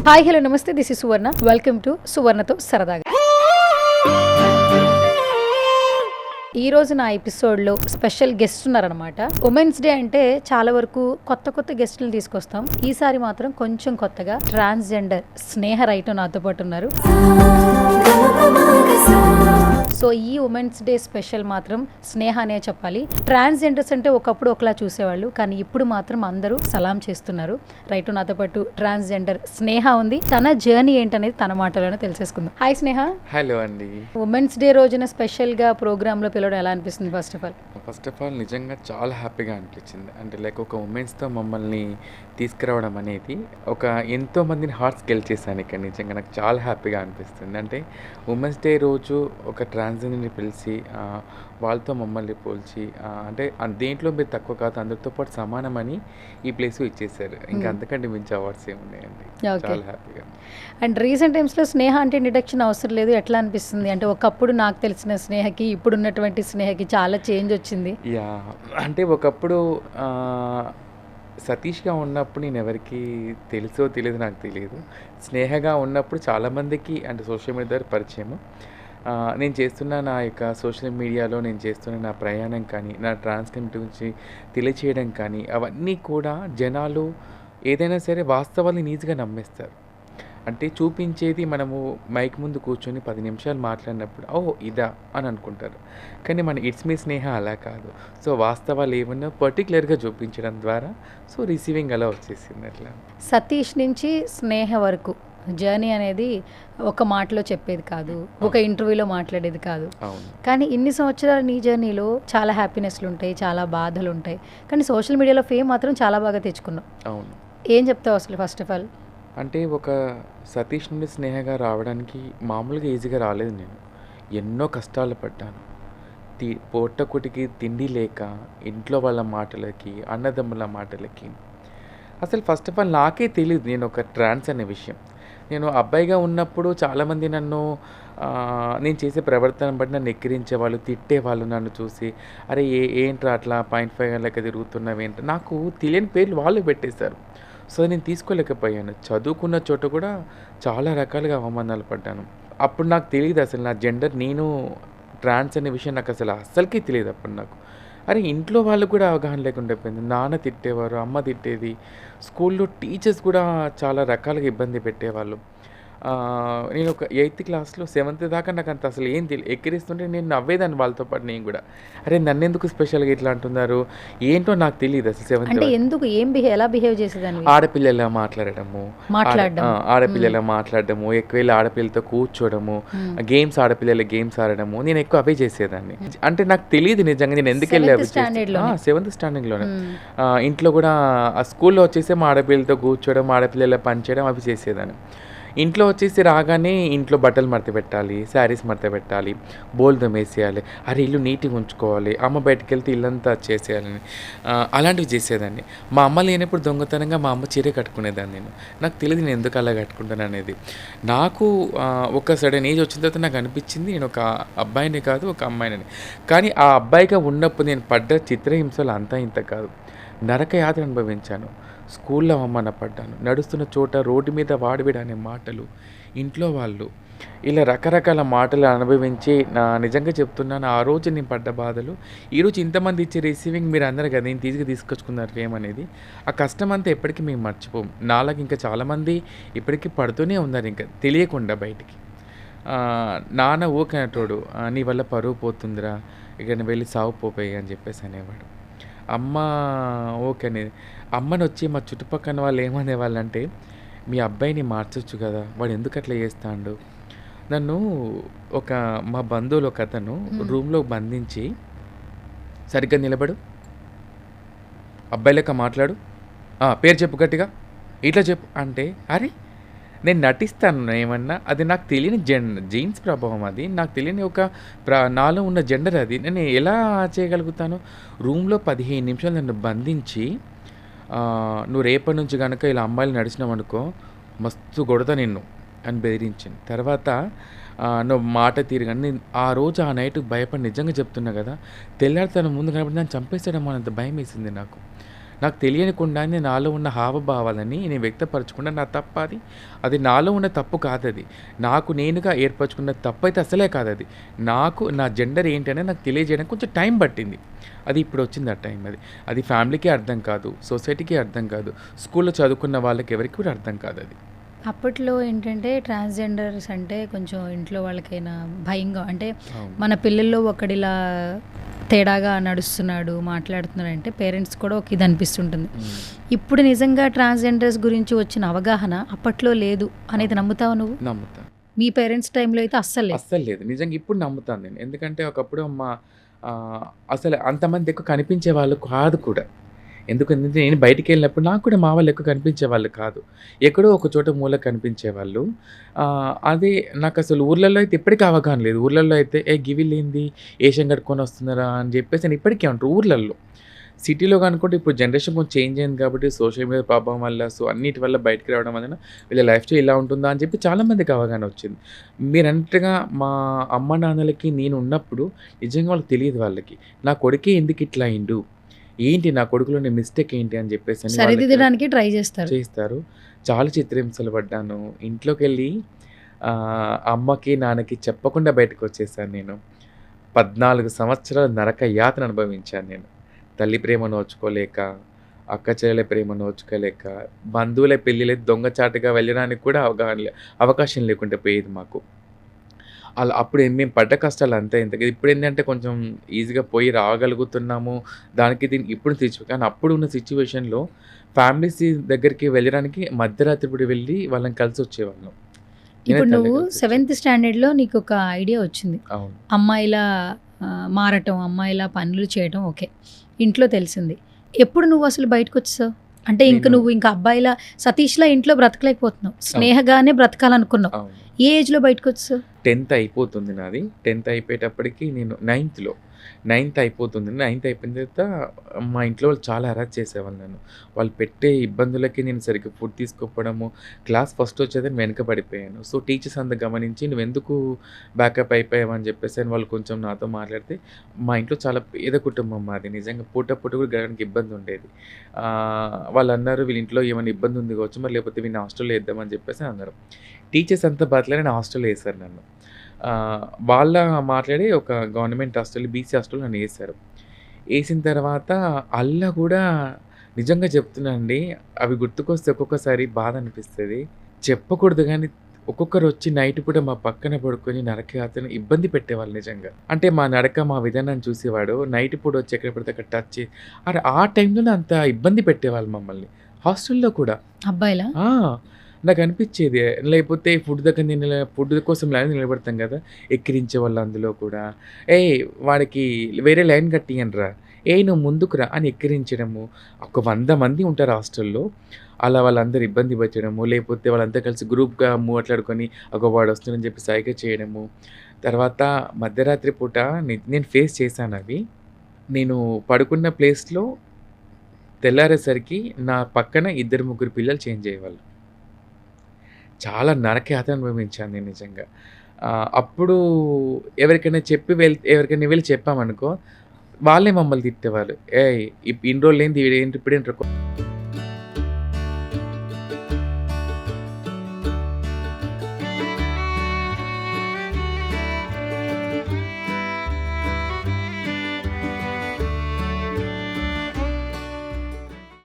Hi hello నమస్తే, this is Suvarna. Welcome to సువర్ణతో సరదాగా. ఈ రోజు నా ఎపిసోడ్లో స్పెషల్ గెస్ట్ ఉన్నారనమాట. ఉమెన్స్ డే అంటే చాలా వరకు కొత్త గెస్టులు తీసుకొస్తాం. ఈసారి మాత్రం కొంచెం కొత్తగా ట్రాన్స్జెండర్ స్నేహ రైట్ నాతో పాటు ఉన్నారు. సో ఈ ఉమెన్స్ డే స్పెషల్ మాత్రం స్నేహ అనే చెప్పాలి. ట్రాన్స్జెండర్స్ అంటే ఒకప్పుడు ఒకలా చూసేవాళ్ళు, కానీ ఇప్పుడు మాత్రం అందరూ సలాం చేస్తున్నారు. రైట్ నాతో పాటు ట్రాన్స్జెండర్ స్నేహ ఉంది. తన జర్నీ ఏంటనేది తన మాటలోనే తెలిసేసుకుందాం. హాయ్ స్నేహ. హలో అండి. ఉమెన్స్ డే రోజున స్పెషల్గా ప్రోగ్రాంలో పిలవడం ఎలా అనిపిస్తుంది? ఫస్ట్ ఆఫ్ ఆల్ నిజంగా చాలా హ్యాపీగా అనిపించింది. అంటే లైక్ ఒక ఉమెన్స్తో మమ్మల్ని తీసుకురావడం అనేది ఒక ఎంతో మందిని హార్ట్స్ గెలిచేసాను ఇక్కడ. నిజంగా నాకు చాలా హ్యాపీగా అనిపిస్తుంది. అంటే ఉమెన్స్ డే రోజు ఒక ట్రాన్స్జెండర్ని పిలిచి వాళ్ళతో మమ్మల్ని పోల్చి అంటే దేంట్లో మీరు తక్కువ కాదు, అందరితో పాటు సమానమని ఈ ప్లేస్ ఇచ్చేసారు. ఇంకా అంతకంటే మించి అవార్డ్స్ ఏమున్నాయండి. చాలా హ్యాపీగా. అండ్ రీసెంట్ టైమ్స్లో స్నేహ అంటే ఇంట్రడక్షన్ అవసరం లేదు, ఎట్లా అనిపిస్తుంది? అంటే ఒకప్పుడు నాకు తెలిసిన స్నేహకి ఇప్పుడు ఉన్నటువంటి స్నేహకి చాలా చేంజ్ వచ్చింది. యా, అంటే ఒకప్పుడు సతీష్గా ఉన్నప్పుడు నేను ఎవరికి తెలుసో తెలియదు, నాకు తెలియదు. స్నేహగా ఉన్నప్పుడు చాలామందికి అంటే సోషల్ మీడియా ద్వారా పరిచయము. నేను చేస్తున్న నా యొక్క సోషల్ మీడియాలో నేను చేస్తున్న నా ప్రయాణం కానీ, నా ట్రాన్స్జెండర్ గురించి తెలియచేయడం కానీ, అవన్నీ కూడా జనాలు ఏదైనా సరే వాస్తవాన్ని ఈజీగా నమ్మేస్తారు. అంటే చూపించేది మనము మైక్ ముందు కూర్చొని 10 నిమిషాలు మాట్లాడినప్పుడు ఓ ఇదా అని అనుకుంటారు. కానీ మన ఇట్స్ మీ స్నేహ అలా కాదు. సో వాస్తవాలు ఏమన్నా పర్టికులర్గా చూపించడం ద్వారా సో రిసీవింగ్ అలా వచ్చేసింది. అట్లా సతీష్ నుంచి స్నేహ వరకు జర్నీ అనేది ఒక మాటలో చెప్పేది కాదు, ఒక ఇంటర్వ్యూలో మాట్లాడేది కాదు. అవును. కానీ ఇన్ని సంవత్సరాల నీ జర్నీలో చాలా హ్యాపీనెస్లు ఉంటాయి, చాలా బాధలు ఉంటాయి. కానీ సోషల్ మీడియాలో ఫేమ్ మాత్రం చాలా బాగా తెచ్చుకున్నావు. అవును. ఏం చెప్తావు అసలు ఫస్ట్ ఆఫ్ ఆల్? అంటే ఒక సతీష్ నుండి స్నేహగా రావడానికి మామూలుగా ఈజీగా రాలేదు. నేను ఎన్నో కష్టాలు పడ్డాను. పొట్టకుటికి తిండి లేక, ఇంట్లో వాళ్ళ మాటలకి, అన్నదమ్ముల మాటలకి. అసలు ఫస్ట్ ఆఫ్ ఆల్ నాకే తెలియదు నేను ఒక ట్రాన్స్ అనే విషయం. నేను అబ్బాయిగా ఉన్నప్పుడు చాలామంది నన్ను నేను చేసే ప్రవర్తన బట్టి నన్ను ఎక్కిరించేవాళ్ళు, తిట్టేవాళ్ళు నన్ను చూసి. అరే ఏంట్రా అట్లా 0.5 లెక్క తిరుగుతున్నావేంట. నాకు తెలియని పేర్లు వాళ్ళు పెట్టేశారు. సో నేను తీసుకోలేకపోయాను. చదువుకున్న చోట కూడా చాలా రకాలుగా అవమానాలు పడ్డాను. అప్పుడు నాకు తెలియదు అసలు నా జెండర్, నేను ట్రాన్స్ అనే విషయం నాకు అసలు అస్సలకి తెలియదు అప్పుడు నాకు. అరే ఇంట్లో వాళ్ళు కూడా అవగాహన లేకుండా పోయింది. నాన్న తిట్టేవారు, అమ్మ తిట్టేది. స్కూల్లో టీచర్స్ కూడా చాలా రకాలుగా ఇబ్బంది పెట్టేవాళ్ళు. నేను ఒక 8th క్లాస్లో 7th దాకా నాకు అంత అసలు ఏం తెలియదు. ఎక్కిరిస్తుంటే నేను నవ్వేదాన్ని వాళ్ళతో పాటు. నేను కూడా అరే నన్ను ఎందుకు స్పెషల్గా ఇట్లా అంటున్నారు ఏంటో నాకు తెలియదు అసలు. 7th ఎందుకు ఎలా బిహేవ్ చేసేదాన్ని? ఆడపిల్లలా ఆడపిల్లలా మాట్లాడడము, ఎక్కువ ఆడపిల్లలతో కూర్చోవడము, గేమ్స్ ఆడపిల్లల గేమ్స్ ఆడడము, నేను ఎక్కువ అవే చేసేదాన్ని. అంటే నాకు తెలియదు నిజంగా నేను ఎందుకు వెళ్ళి 7th స్టాండర్డ్లోనే. ఇంట్లో కూడా ఆ స్కూల్లో వచ్చేసి మా ఆడపిల్లలతో కూర్చోవడం, ఆడపిల్లల పనిచేయడం అవి చేసేదాన్ని. ఇంట్లో వచ్చేసి రాగానే ఇంట్లో బట్టలు మడత పెట్టాలి, శారీస్ మడత పెట్టాలి, బోల్ దమ్మేసేయాలి, అరే ఇల్లు నీట్గా ఉంచుకోవాలి, అమ్మ బయటకు వెళ్తే ఇల్లంతా చేసేయాలని అలాంటివి చేసేదాన్ని. మా అమ్మ లేనప్పుడు దొంగతనంగా మా అమ్మ చీర కట్టుకునేదాన్ని. నాకు తెలియదు నేను ఎందుకు అలా కట్టుకుంటాను అనేది. నాకు ఒక సడన్ ఏజ్ వచ్చిన తర్వాత నాకు అనిపించింది నేను ఒక అబ్బాయిని కాదు ఒక అమ్మాయిని. కానీ ఆ అబ్బాయిగా ఉన్నప్పుడు నేను పడ్డ చిత్రహింసలు అంతా ఇంత కాదు. నరక యాత్ర అనుభవించాను. స్కూల్లో అవమాన పడ్డాను. నడుస్తున్న చోట రోడ్డు మీద వాడివిడ అనే మాటలు, ఇంట్లో వాళ్ళు, ఇలా రకరకాల మాటలు అనుభవించి నిజంగా చెప్తున్నాను ఆ రోజు నేను పడ్డ బాధలు ఈరోజు ఇంతమంది ఇచ్చే రిసీవింగ్ మీరు అందరూ కదా నేను తీసుకొచ్చుకున్నారు ఫేమ్ అనేది. ఆ కష్టం అంతా ఎప్పటికీ మేము మర్చిపోం. నాలాగా ఇంకా చాలామంది ఇప్పటికీ పడుతూనే ఉన్నారు ఇంకా తెలియకుండా బయటికి. నాన్న ఊకనటోడు నీ వల్ల పరువు పోతుందిరా, ఇక నువ్వు వెళ్ళి సాగుపోయి అని చెప్పేసి అనేవాడు. అమ్మ ఓకే అనేది. అమ్మని వచ్చి మా చుట్టుపక్కల వాళ్ళు ఏమనేవాళ్ళంటే మీ అబ్బాయిని మార్చొచ్చు కదా, వాడు ఎందుకు అట్లా చేస్తాడు. నన్ను మా బంధువులు ఒక అతను రూమ్లో బంధించి సరిగ్గా నిలబడు, అబ్బాయి లెక్క మాట్లాడు, పేరు చెప్పు గట్టిగా, ఇట్లా చెప్పు అంటే అరే నేను నటిస్తాను ఏమన్నా, అది నాకు తెలియని జీన్స్ ప్రభావం, అది నాకు తెలియని నాలో ఉన్న జెండర్, అది నేను ఎలా చేయగలుగుతాను. రూమ్లో 15 నిమిషాలు నన్ను బంధించి నువ్వు రేపటి నుంచి కనుక ఇలా అమ్మాయిలు నడిచినావు అనుకో మస్తు కొడతా నిన్ను అని బెదిరించింది. తర్వాత నువ్వు మాట తీరుగానే ఆ రోజు ఆ నైట్ భయపడి నిజంగా చెప్తున్నా కదా, తెల్లారితనం ముందు కనబడి నన్ను చంపేసాడమ్మా అంత భయం వేసింది నాకు. నాకు తెలియకుండానే నాలో ఉన్న హావభావాలని నేను వ్యక్తపరచకుండా నా తప్పు అది. అది నాలో ఉన్న తప్పు కాదది. నాకు నేనుగా ఏర్పరచుకున్న తప్పైతే అసలే కాదది. నాకు నా జెండర్ ఏంటనేది నాకు తెలియజేయడానికి కొంచెం టైం పట్టింది. అది ఇప్పుడొచ్చింది ఆ టైం అది. అది ఫ్యామిలీకి అర్థం కాదు, సొసైటీకి అర్థం కాదు, స్కూల్‌లో చదువుకున్న వాళ్ళకి ఎవరికీ కూడా అర్థం కాదది. అప్పట్లో ఏంటంటే ట్రాన్స్‌జెండర్స్ అంటే కొంచెం ఇంట్లో వాళ్ళకైనా భయంగా అంటే అవును. మన పిల్లల్లో ఒకడిలా తేడాగా నడుస్తున్నాడు, మాట్లాడుతున్నాడంటే పేరెంట్స్ కూడా ఒక ఇది అనిపిస్తుంటుంది. హ్మ్. ఇప్పుడు నిజంగా ట్రాన్స్‌జెండర్స్ గురించి వచ్చిన అవగాహన అప్పట్లో లేదు అనేది నమ్ముతావా నువ్వు? నమ్ముతా. మీ పేరెంట్స్ టైంలో అయితే అస్సలు లేదు. అస్సలు లేదు. నిజంగా ఇప్పుడు నమ్ముతాను నేను. ఎందుకంటే ఒకప్పుడు అసలు అంతమంది ఎక్కువ కనిపించేవాళ్ళు కాదు కూడా. ఎందుకంటే నేను బయటికెళ్ళినప్పుడు నాకు కూడా మా వాళ్ళు ఎక్కువ కనిపించేవాళ్ళు కాదు. ఎక్కడో ఒక చోట మూల కనిపించేవాళ్ళు. అది నాకసలు ఊర్లలో అయితే ఇప్పటికి అవగాహన లేదు. ఊర్లలో అయితే గివిలేంది ఏషియన్ కట్టుకొని వస్తున్నారా అని చెప్పేసి అని ఇప్పటికీ అంటారు ఊర్లల్లో. సిటీలో కనుకుంటే ఇప్పుడు జనరేషన్ కొంచెం చేంజ్ అయింది కాబట్టి సోషల్ మీడియా ప్రభావం వల్ల అన్నిటి వల్ల బయటికి రావడం వలన వీళ్ళ లైఫ్ స్టైల్ ఇలా ఉంటుందా అని చెప్పి చాలామందికి అవగాహన వచ్చింది. మీరన్నట్టుగా మా అమ్మ నాన్నలకి నేను ఉన్నప్పుడు నిజంగా వాళ్ళకి తెలియదు వాళ్ళకి. నా కొడుకే ఎందుకు ఇట్లా అయిండు? ఏంటి నా కొడుకులోని మిస్టేక్ ఏంటి అని చెప్పేసి అని వాళ్ళకి సరిదిద్దడానికి ట్రై చేస్తారు. చేస్తారు. చాలా చిత్రహింసలు పడ్డాను. ఇంట్లోకెళ్ళి అమ్మకి, నాన్నకి చెప్పకుండా బయటకొచ్చేసాను నేను. 14 సంవత్సరాల నరక యాతన అనుభవించాను నేను. తల్లి ప్రేమ నోచుకోలేక, అక్క చెల్లెల ప్రేమ నోచుకోలేక, బంధువుల పెళ్ళిళ్ళకి దొంగచాటుగా వెళ్ళడానికి కూడా అవకాశం లేకుండా పోయేది మాకు. అలా అప్పుడు మేము పడ్డ కష్టాలు అంతే ఇంత. ఇప్పుడేంటంటే కొంచెం ఈజీగా పోయి రాగలుగుతున్నాము. దానికి దీనికి ఇప్పుడు కానీ అప్పుడు ఉన్న సిట్యుయేషన్‌లో ఫ్యామిలీస్ దగ్గరికి వెళ్ళడానికి మధ్యరాత్రి పూట వెళ్ళి వాళ్ళని కలిసొచ్చేవాళ్ళం. నేనే ఇప్పుడు తల్లి నువ్వు కలిసొచ్చేవాడిని. సెవెంత్ స్టాండర్డ్‌లో నీకు ఒక ఐడియా వచ్చింది. అవును. అమ్మాయిలా మారటం, అమ్మాయిలా పనులు చేయడం ఓకే. ఇంట్లో తెలిసింది. ఎప్పుడు నువ్వు అసలు బయటకొచ్చేసావు? అంటే ఇంక నేను నువ్వు ఇంకా అబ్బాయిలా సతీష్‌లా ఇంట్లో బ్రతకలేకపోతున్నావు. అవును. స్నేహగానే బ్రతకాలనుకున్నావు. అవును. ఏ ఏజ్‌లో బయటకొచ్చేసావు? 10థ్ అయిపోతుంది నాది. 10థ్ అయిపోయేటప్పటికి నేను నైన్త్ అయిపోతుంది. నైన్త్ అయిపోయిన తర్వాత మా ఇంట్లో వాళ్ళు చాలా హరాస్ చేసేవాళ్ళు నన్ను. వాళ్ళు పెట్టే ఇబ్బందులకి నేను సరిగ్గా ఫుడ్ తీసుకోకపోవడము, క్లాస్ ఫస్ట్ వచ్చేదని వెనక పడిపోయాను. టీచర్స్ అంతా గమనించి "నువ్వెందుకు బ్యాకప్ అయిపోయావు" అని చెప్పేసి అని వాళ్ళు కొంచెం నాతో మాట్లాడితే, మా ఇంట్లో చాలా పేద కుటుంబం మాది. నిజంగా పూట కూడా గడవడానికి ఇబ్బంది ఉండేది. వాళ్ళన్నారు "వీళ్ళ ఇంట్లో ఏమైనా ఇబ్బంది ఉంది కావచ్చు, మరి లేకపోతే వీడిని హాస్టల్‌లో ఏద్దామని" చెప్పేసి అన్నారు. టీచర్స్ అంతా బతిలాడి హాస్టల్‌లో ఏశారు నన్ను. వాళ్ళ మాట్లాడి ఒక గవర్నమెంట్ హాస్టల్, బీసీ హాస్టల్‌లో నన్ను ఏశారు. ఏసిన తర్వాత అల్ల కూడా నిజంగా చెప్తున్నానండి, అవి గుర్తుకొస్తే ఒక్కొక్కసారి బాధ అనిపిస్తది. చెప్పకూడదు గానీ, ఒక్కొక్కరొచ్చి నైట్ పూట మా పక్కన పడుకొని నరకయాతన ఇబ్బంది పెట్టేవాళ్ళు నిజంగా. అంటే మా నడక, మా విధానాన్ని చూసేవాడు. నైట్ పూట వచ్చి ఎక్కడ పడితే అక్కడ టచ్ ఆ టైంలోనే అంత ఇబ్బంది పెట్టేవాళ్ళు మమ్మల్ని. హాస్టల్‌లో కూడా. అబ్బాయిలా? ఆ! నాకనిపిచ్చేది. లేకపోతే ఫుడ్ కోసం లైన్‌లో నిలబడతాం గదా! ఎక్కిరించేవాళ్ళు అందులో కూడా. "ఏయ్! వాడికి వేరే లైన్ కట్టియండ్రా. ఏయ్! నువ్వు ముందుకు రా" అని ఎక్కిరించడము. ఒక 100 మంది ఉంటారు హాస్టల్‌లో. అలా వాళ్ళందరూ ఇబ్బంది పెట్టడము, లేకపోతే వాళ్ళంతా కలిసి గ్రూప్‌గా మాట్లాడుకొని వాడొస్తున్నాడని చెప్పి సైగ చేయడము. తర్వాత మధ్యరాత్రి పూట నేను ఫేస్ చేశానవి. నేను పడుకున్న ప్లేస్‌లో తెల్లారేసరికి నా పక్కన 2, 3 పిల్లలు చేంజ్ అయ్యేవాళ్ళు. చాలా నరకయాతన అనుభవించాను నేను నిజంగా. అప్పుడు ఎవరికైనా వెళ్ళి చెప్పామనుకో, వాళ్ళే మమ్మల్ని తిట్టేవాళ్ళు. "ఏయ్! ఇన్ని రోజులేంది ఈడేంటి ఇప్పుడేంట్రా"